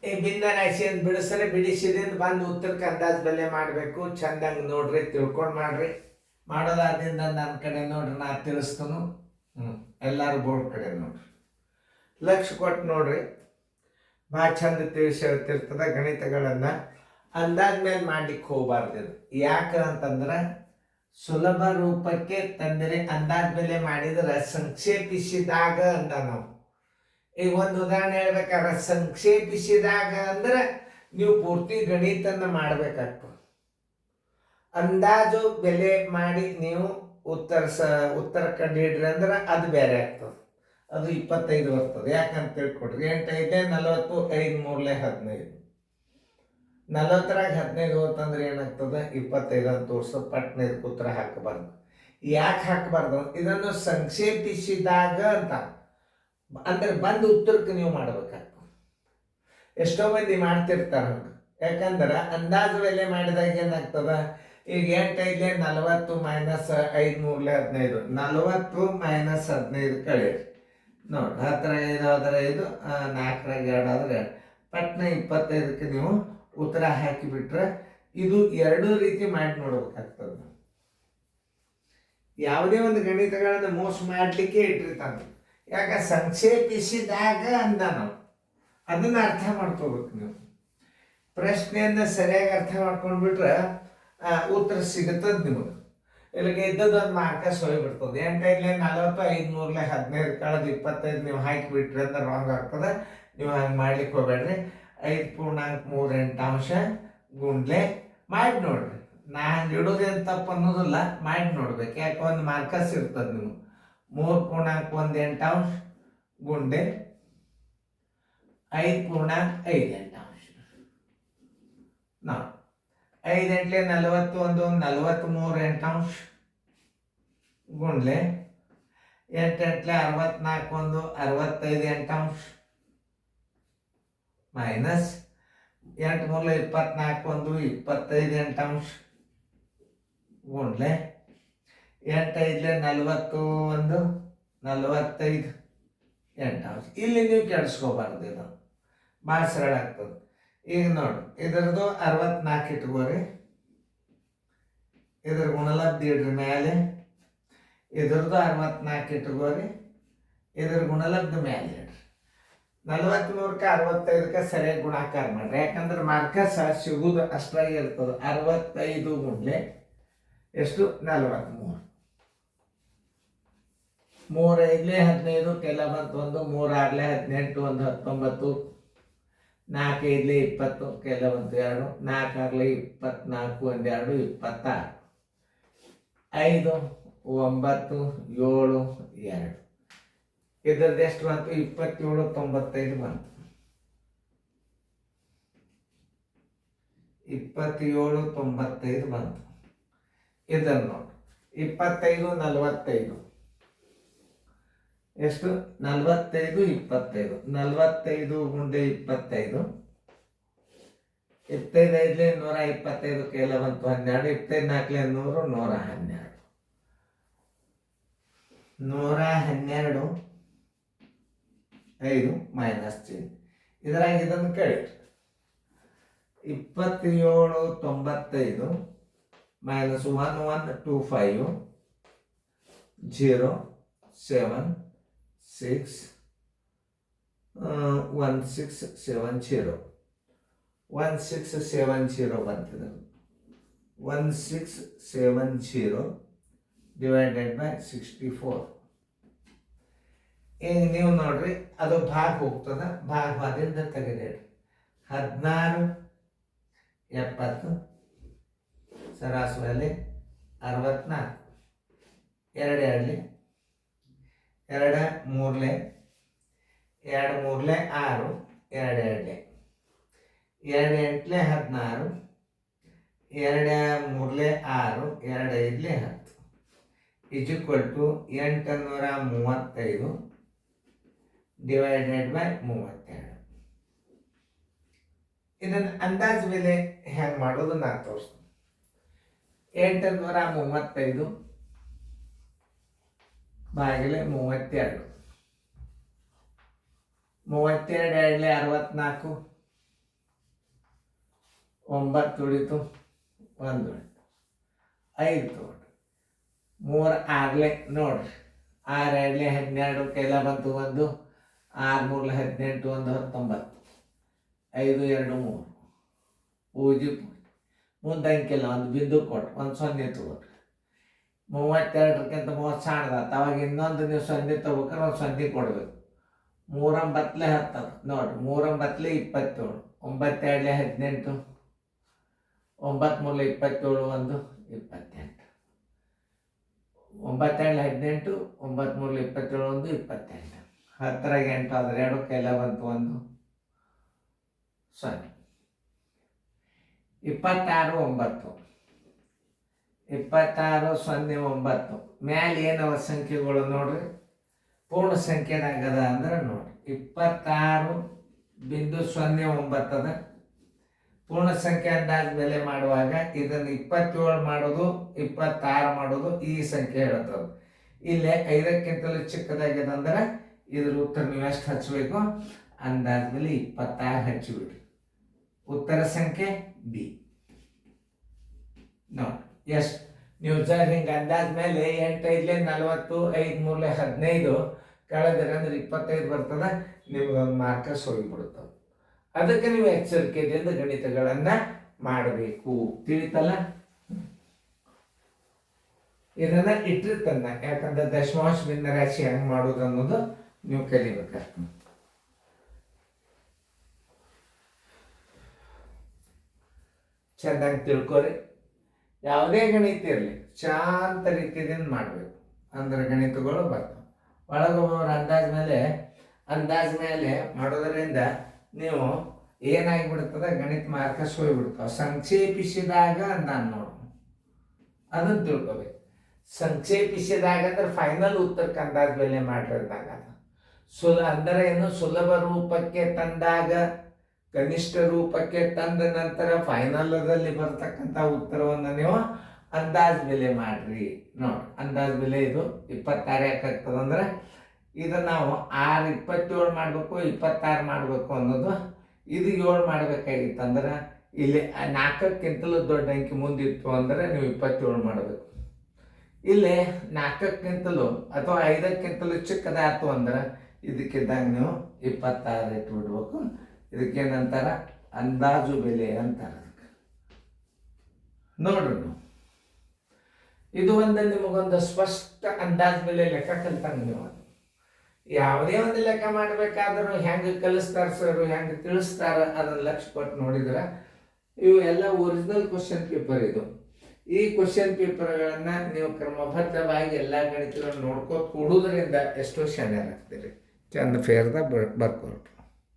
ಈ ಭಿನ್ನ ರಾಶಿಯನ್ನು ಬಿಡಿಸ್ರೆ ಬಿಡಿಸಿದಿಂದ ಬಂದು ಉತ್ತರಕ್ಕೆ ಅಂದಾಜು ಬೆಲೆ ಮಾಡಬೇಕು. ಚಂದಂಗೆ ನೋಡ್ರಿ, ತಿಳ್ಕೊಂಡು ಮಾಡ್ರಿ. ಮಾಡೋದಾದ್ರಿಂದ ನನ್ನ ಕಡೆ ನೋಡ್ರಿ, ನಾ ತಿಳಿಸ್ತನು. ಎಲ್ಲರೂ ಬೋರ್ಡ್ ಕಡೆ ನೋಡ್ರಿ, ಲಕ್ಷ ಕೊಟ್ಟು ನೋಡ್ರಿ. ಭಾಳ ಚಂದ ತಿಳಿಸಿ ಹೇಳ್ತಿರ್ತದ ಗಣಿತಗಳನ್ನು. ಅಂದಾಜ್ ಮೇಲೆ ಮಾಡ್ಲಿಕ್ಕೆ ಹೋಗ್ಬಾರ್ದು. ಇದು ಯಾಕೆ ಅಂತಂದ್ರೆ ಸುಲಭ ರೂಪಕ್ಕೆ ತಂದರೆ ಅಂದಾಜ್ ಬೆಲೆ ಮಾಡಿದ್ರೆ ಸಂಕ್ಷೇಪಿಸಿದಾಗ ಅಂತ ನಾವು ಈಗ ಒಂದು ಉದಾಹರಣೆ ಹೇಳ್ಬೇಕಾದ್ರೆ ಸಂಕ್ಷೇಪಿಸಿದಾಗ ಅಂದ್ರೆ ನೀವು ಪೂರ್ತಿ ಗಣಿತನ ಮಾಡಬೇಕಾಗ್ತದೆ. ಅಂದಾಜು ಬೆಲೆ ಮಾಡಿ ನೀವು ಉತ್ತರ ಕಂಡು ಹಿಡ್ರಿ ಅಂದ್ರೆ ಅದು ಬೇರೆ ಆಗ್ತದೆ. ಅದು 25 ಬರ್ತದೆ. ಯಾಕಂತ ತಿಳ್ಕೊಡ್ರಿ, 8 5 40, 5 3 15. 40ರಾಗ 15 ಹೋತಂದ್ರೆ ಏನಾಗ್ತದೆ, 25 ಅಂತ ತೋರಿಸೋ. ಪಟ್ನ ಇದಕ್ಕೆ ಉತ್ತರ ಹಾಕಬಾರ್ದು. ಯಾಕೆ ಹಾಕಬಾರ್ದು? ಇದನ್ನು ಸಂಕ್ಷೇಪಿಸಿದಾಗ ಅಂತ ಅಂದ್ರೆ ಬಂದು ಉತ್ತರಕ್ಕೆ ನೀವು ಮಾಡ್ಬೇಕಾಗ್ತದೆ. ಎಷ್ಟೋ ಮಂದಿ ಮಾಡ್ತಿರ್ತಾರ ಹಂಗೆ. ಯಾಕಂದ್ರೆ ಅಂದಾಜು ಬೆಲೆ ಮಾಡಿದಾಗ ಏನಾಗ್ತದ, ಈಗ 8 5 40 ಮೈನಸ್ 5 3 15. 40 ಮೈನಸ್ 15 ಕಳೀರಿ ನೋಡಿ. 10 5 ಆದ್ರೆ 5, 4ರಾಗ 2 ಆದ್ರೆ 2. ಪಟ್ನ 25ಕ್ಕೆ ನೀವು ಉತ್ತರ ಹಾಕಿಬಿಟ್ರೆ ಇದು ಎರಡೂ ರೀತಿ ಮಾಡಿ ನೋಡ್ಬೇಕಾಗ್ತದೆ. ಯಾವುದೇ ಒಂದು ಗಣಿತಗಳನ್ನು ಮೋಸ ಮಾಡಲಿಕ್ಕೆ ಇಟ್ಟಿರ್ತಾನೆ. ಯಾಕೆ ಸಂಕ್ಷೇಪಿಸಿದಾಗ ಅಂದ ನಾವು ಅದನ್ನ ಅರ್ಥ ಮಾಡ್ಕೋಬೇಕು. ನೀವು ಪ್ರಶ್ನೆಯನ್ನು ಸರಿಯಾಗಿ ಅರ್ಥ ಮಾಡ್ಕೊಂಡ್ಬಿಟ್ರೆ ಉತ್ತರ ಸಿಗುತ್ತದೆ ನಿಮಗೆ. ಇಲ್ಲಿಗೆ ಇದ್ದದೊಂದು ಮಾರ್ಕಸ್ ಹೋಗಿಬಿಡ್ತದೆ. 8 5 40, 5 3 15 ಕಳೆದು 25 ನೀವು ಹಾಕಿಬಿಟ್ರಿ ಅಂದ್ರೆ ರಾಂಗ್ ಆಗ್ತದೆ. ನೀವು ಹಂಗೆ ಮಾಡ್ಲಿಕ್ಕೆ ಹೋಗ್ಬೇಡ್ರಿ. 5.38 ಗುಂಡ್ಲೆ ಮಾಡಿ ನೋಡ್ರಿ. ನಾ ಹಂಗೆ ಇಡೋದೇನು ತಪ್ಪು ಅನ್ನೋದಿಲ್ಲ, ಮಾಡಿ ನೋಡ್ಬೇಕು. ಯಾಕೆ ಒಂದು ಮಾರ್ಕಸ್ ಇರ್ತದೆ. ನೀವು 3.18 ಗುಂಡೆ 5.58 ನೋಡಿ. 5 8 41, 43.8 ಗುಂಡ್ಲೆ 8 8 64, 65.8 ಮೈನಸ್ 8 3 24, 25.8 ಗುಂಡ್ಲೆ 8 5 41, 45.8. ಇಲ್ಲಿ ನೀವು ಕೆಡಿಸ್ಕೋಬಾರ್ದು. ಇದು ಭಾಳ ಸರಳ ಆಗ್ತದೆ. ಈಗ ನೋಡಿ, ಇದರದು 64 ಇಟ್ಕೋರಿ. ಇದ್ರ ಗುಣಲಬ್ಧ ಇಡ್ರಿ ಮೇಲೆ. ಇದ್ರದ್ದು 64 ಇಟ್ಕೋರಿ. ಇದ್ರ ಗುಣಲಬ್ಧ ಮೇಲೆ ಇಡ್ರಿ. 43ಕ್ಕೆ 65ಕ್ಕೆ ಸರಿಯಾಗಿ ಗುಣಾಕಾರ ಮಾಡ್ರಿ. ಯಾಕಂದ್ರೆ ಮಾರ್ಕಸ್ ಸಿಗುವುದು ಅಷ್ಟಾಗಿ ಇರ್ತದೆ. 65 ಗುಂಡ್ಲೆ ಎಷ್ಟು, 43. 3 5 15 ಕೆಲ ಬಂತು 1, 3 6 18, 1 19, 4 5 20 ಕೆಲ ಬಂತು 2, 4 6 24, 1 2 26, 5 9 7 2. ಇದ್ರದ್ದು ಎಷ್ಟು ಬಂತು, 27.95 ಬಂತು. 27.95 ಬಂತು. ಇದನ್ನು ನೋಡಿ, 25 45 ಎಷ್ಟು, 45 25. 45 ಗುಂಡೆ 25. 25 5 125 ಕೆಲ ಬಂತು 12. 25 4 100 112 5 ಮೈನಸ್ ಚಿಹ್ನೆ. ಇದರಾಗ ಇದನ್ನು ಕಳಿ. 27.95 ಮೈನಸ್ 1125 0 7 6 1670 1670 ಬಂತಿದೆ. 1670 divided by 64. ಈಗ ನೀವು ನೋಡ್ರಿ, ಅದು ಭಾಗ ಹೋಗ್ತದ. ಭಾಗದಿಂದ ತೆಗೆದಿಡ್ರಿ. 16 70 ಸರಾಸರಿ 64. 2 2 2 3 2 3 6 2 2 2 8 16 2 3 6 2 5 10 ಈಕ್ವಲ್ ಟು 835 ಡಿವೈಡೆಡ್ ಬೈ 32. ಇದನ್ನು ಅಂದಾಜು ಬೆಲೆ ಹೆಂಗೆ ಮಾಡೋದು ನಾನು ತೋರಿಸ್ತೀನಿ. 835 ಬಾಗಿಲೆ 32. 32 2 64 9 ಉಳಿತು, 1 ಉಳಿತು, 5 ತೊಗೊಳ್ರಿ. 3 6 ನೋಡ್ರಿ, 6 2 12 ಕೈಲ ಬಂತು 1, 6 3 18 1 19, 5 2 3 ಪೂಜೆ ಮುಂದೆ ಅಂಕಿಲ್ಲ, ಒಂದು ಬಿಂದು ಕೊಟ್ಟು 1 0 ತೊಗೊಳ್ರಿ. 32ಕ್ಕಿಂತ 30 ಸಣ್ಣದಾತ, ಅವಾಗ ಇನ್ನೊಂದು ನೀವು 0 ತೊಗೋಬೇಕಾದ್ರೆ 1 0 ಕೊಡಬೇಕು. 3 9 10 ನೋಡ್ರಿ, 3 9 27, 9 2 18, 9 3 27 1 28, 9 2 18, 9 3 27 1 28, 10 8 ಆದ್ರೆ 2 ಕೈಲ ಬಂತು 1 0, 26 9, 26 0 9. ಮ್ಯಾಲೆ ಏನವ ಸಂಖ್ಯೆಗಳು ನೋಡ್ರಿ, ಪೂರ್ಣ ಸಂಖ್ಯೆದಾಗದ ಅಂದ್ರೆ ನೋಡ್ರಿ 26.09 ಅದ. ಪೂರ್ಣ ಸಂಖ್ಯೆ ಅಂದಾಜ ಬೆಲೆ ಮಾಡುವಾಗ ಇದನ್ನು 27 ಮಾಡೋದು, 26 ಮಾಡೋದು, ಈ ಸಂಖ್ಯೆ ಹೇಳ್ತದೆ. ಇಲ್ಲೇ 5ಕ್ಕಿಂತಲೂ ಚಿಕ್ಕದಾಗಿದೆ ಅಂದ್ರೆ ಇದ್ರ ಉತ್ತರ ನೀವು ಎಷ್ಟು ಹಚ್ಚಬೇಕು, ಅಂದಾಜ ಬೆಲೆ 26 ಹಚ್ಚಿಬಿಡ್ರಿ. ಉತ್ತರ ಸಂಖ್ಯೆ ಬಿ. ನೋಡಿ ಎಷ್ಟು ನೀವು ಸರ್ ಹಿಂಗೆ ಅಂದಾಜ ಮೇಲೆ 8 5 40, 5 3 15 ಕಳೆದ್ರೆ ಅಂದ್ರೆ 25 ಬರ್ತದೆ. ನಿಮ್ಗೊಂದು ಮಾರ್ಕಸ್ ಹೋಗಿಬಿಡ್ತವೆ. ಅದಕ್ಕೆ ನೀವು ಎಚ್ಚರಿಕೆಯಿಂದ ಗಣಿತಗಳನ್ನ ಮಾಡಬೇಕು. ತಿಳಿತಲ್ಲ? ಇದನ್ನ ಇಟ್ಟಿರ್ತನ್ನ, ಯಾಕಂದ್ರೆ ದಶಮಾಂಶ ಭಿನ್ನ ರಾಶಿ ಹೆಂಗ್ ಮಾಡೋದು ಅನ್ನೋದು ನೀವು ಕಲಿಬೇಕಾಗ್ತದೆ. ಚೆನ್ನಾಗಿ ತಿಳ್ಕೊರಿ. ಯಾವುದೇ ಗಣಿತ ಇರಲಿ ಶಾಂತ ರೀತಿಯಿಂದ ಮಾಡಬೇಕು, ಅಂದ್ರೆ ಗಣಿತಗಳು ಬರ್ತವೆ. ಒಳಗೊಬ್ಬರು ಅಂದಾಜ ಮೇಲೆ ಮಾಡೋದರಿಂದ ನೀವು ಏನಾಗಿಬಿಡ್ತದೆ, ಗಣಿತ ಮಾರ್ಕಸ್ ಹೋಗಿಬಿಡ್ತಾವೆ. ಸಂಕ್ಷೇಪಿಸಿದಾಗ ನಾನು ನೋಡು, ಅದನ್ನು ತಿಳ್ಕೊಬೇಕು. ಸಂಕ್ಷೇಪಿಸಿದಾಗ ಅಂದ್ರೆ ಫೈನಲ್ ಉತ್ತರಕ್ಕೆ ಅಂದಾಜ ಬೆಲೆ ಮಾಡಿದಾಗ ಅಂದರೆ ಏನು, ಸುಲಭ ರೂಪಕ್ಕೆ ತಂದಾಗ, ಕನಿಷ್ಠ ರೂಪಕ್ಕೆ ತಂದ ನಂತರ ಫೈನಲ್ದಲ್ಲಿ ಬರ್ತಕ್ಕಂಥ ಉತ್ತರವನ್ನು ನೀವು ಅಂದಾಜ್ ಬೆಲೆ ಮಾಡ್ರಿ. ನೋಡಿ ಅಂದಾಜ್ ಬೆಲೆ ಇದು 26 ಯಾಕಾಗ್ತದಂದ್ರೆ ಇದು ನಾವು 27 ಮಾಡಬೇಕು, 26 ಮಾಡಬೇಕು ಅನ್ನೋದು. ಇದು 7 ಮಾಡಬೇಕಾಗಿತ್ತಂದ್ರೆ ಇಲ್ಲಿ 4ಕ್ಕಿಂತಲೂ ದೊಡ್ಡ ಅಂಕಿ ಮುಂದಿತ್ತು ಅಂದರೆ ನೀವು 27 ಮಾಡಬೇಕು. ಇಲ್ಲಿ 4ಕ್ಕಿಂತಲೂ ಅಥವಾ 5ಕ್ಕಿಂತಲೂ ಚಿಕ್ಕದಾಯ್ತು ಅಂದ್ರೆ ಇದಕ್ಕಿದ್ದಾಗ ನೀವು 26 ಇಟ್ಬಿಡ್ಬೇಕು. ಇದಕ್ಕೇನಂತಾರ, ಅಂದಾಜು ಬೆಲೆ ಅಂತಾರೆ. ನೋಡ್ರಿ ಇದು ಒಂದು ನಿಮಗೊಂದು ಸ್ಪಷ್ಟ ಅಂದಾಜು ಬೆಲೆ ಲೆಕ್ಕ ಕಲ್ತಂಗೆ ನೀವು ಯಾವುದೇ ಒಂದು ಲೆಕ್ಕ ಮಾಡಬೇಕಾದ್ರೂ ಹೆಂಗೆ ಕಲಿಸ್ತಾರ ಸರ್, ಹೆಂಗೆ ತಿಳಿಸ್ತಾರ ಅದನ್ನ ಲಕ್ಷ್ಯ ಕೊಟ್ಟು ನೋಡಿದ್ರೆ ಇವು ಎಲ್ಲ ಒರಿಜಿನಲ್ ಕ್ವಶನ್ ಪೇಪರ್. ಇದು ಈ ಕ್ವಶನ್ ಪೇಪರ್ಗಳನ್ನು ನೀವು ಕ್ರಮಬದ್ಧವಾಗಿ ಎಲ್ಲ ಗಣಿತಗಳನ್ನು ನೋಡ್ಕೋತ ಕೂಡುವುದರಿಂದ ಎಷ್ಟೋ ಶಾಣ್ಯರಾಗ್ತೀರಿ. ಚಂದ ಫೇರ್ದಾಗ ಬರ್ಕೊಳ್ರಿ.